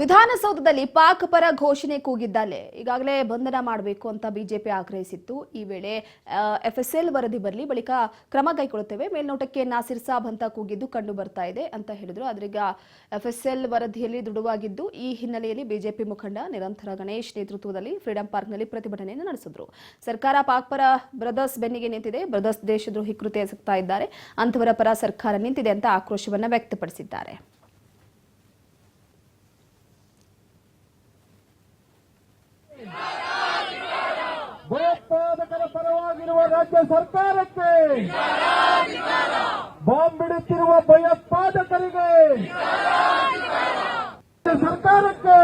ವಿಧಾನಸೌಧದಲ್ಲಿ ಪಾಕ್ ಪರ ಘೋಷಣೆ ಕೂಗಿದ್ದಲ್ಲೇ ಈಗಾಗಲೇ ಬಂಧನ ಮಾಡಬೇಕು ಅಂತ ಬಿಜೆಪಿ ಆಗ್ರಹಿಸಿತ್ತು. ಈ ವೇಳೆ ಎಫ್ಎಸ್ಎಲ್ ವರದಿ ಬರಲಿ, ಬಳಿಕ ಕ್ರಮ ಕೈಗೊಳ್ಳುತ್ತೇವೆ, ಮೇಲ್ನೋಟಕ್ಕೆ ನಾಸಿರ್ ಸಾಬ್ ಅಂತ ಕೂಗಿದ್ದು ಕಂಡು ಬರ್ತಾ ಇದೆ ಅಂತ ಹೇಳಿದ್ರು. ಆದ್ರೀಗ ಎಫ್ಎಸ್ಎಲ್ ವರದಿಯಲ್ಲಿ ದೃಢವಾಗಿದ್ದು, ಈ ಹಿನ್ನೆಲೆಯಲ್ಲಿ ಬಿಜೆಪಿ ಮುಖಂಡ ನಿರಂತರ ಗಣೇಶ್ ನೇತೃತ್ವದಲ್ಲಿ ಫ್ರೀಡಂ ಪಾರ್ಕ್ನಲ್ಲಿ ಪ್ರತಿಭಟನೆಯನ್ನು ನಡೆಸಿದ್ರು. ಸರ್ಕಾರ ಪಾಕ್ ಪರ ಬ್ರದರ್ಸ್ ಬೆನ್ನಿಗೆ ನಿಂತಿದೆ, ಬ್ರದರ್ಸ್ ದೇಶದ್ರೋಹಿ ಕೃತ್ಯ ಎಸಗ್ತಾ ಇದ್ದಾರೆ, ಅಂತವರ ಪರ ಸರ್ಕಾರ ನಿಂತಿದೆ ಅಂತ ಆಕ್ರೋಶವನ್ನ ವ್ಯಕ್ತಪಡಿಸಿದ್ದಾರೆ. ಭಯೋತ್ಪಾದಕರ ಪರವಾಗಿರುವ ರಾಜ್ಯ ಸರ್ಕಾರಕ್ಕೆ, ಬಾಂಬ್ ಬಿಡುತ್ತಿರುವ ಭಯೋತ್ಪಾದಕರಿಗೆ ಸರ್ಕಾರಕ್ಕೆ,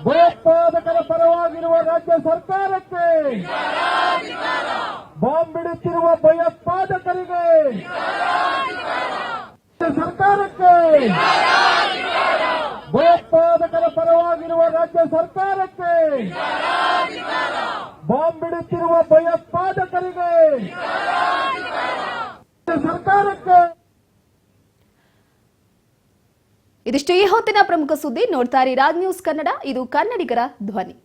ಭಯೋತ್ಪಾದಕರ ಪರವಾಗಿರುವ ರಾಜ್ಯ ಸರ್ಕಾರಕ್ಕೆ, ಬಾಂಬ್ ಬಿಡುತ್ತಿರುವ ಭಯೋತ್ಪಾದಕರಿಗೆ ಸರ್ಕಾರಕ್ಕೆ, ಭಯೋತ್ಪಾದಕರ ಪರವಾಗಿರುವ ರಾಜ್ಯ ಸರ್ಕಾರಕ್ಕೆ, ಬಾಂಬ್ ಬಿಡುತ್ತಿರುವ ಭಯೋತ್ಪಾದಕರಿಗೆ ಸರ್ಕಾರಕ್ಕೆ. ಇದಿಷ್ಟು ಈ ಹೊತ್ತಿನ ಪ್ರಮುಖ ಸುದ್ದಿ. ನೋಡ್ತಾ ಇರಿ ರಾಜ್ ನ್ಯೂಸ್ ಕನ್ನಡ, ಇದು ಕನ್ನಡಿಗರ ಧ್ವನಿ.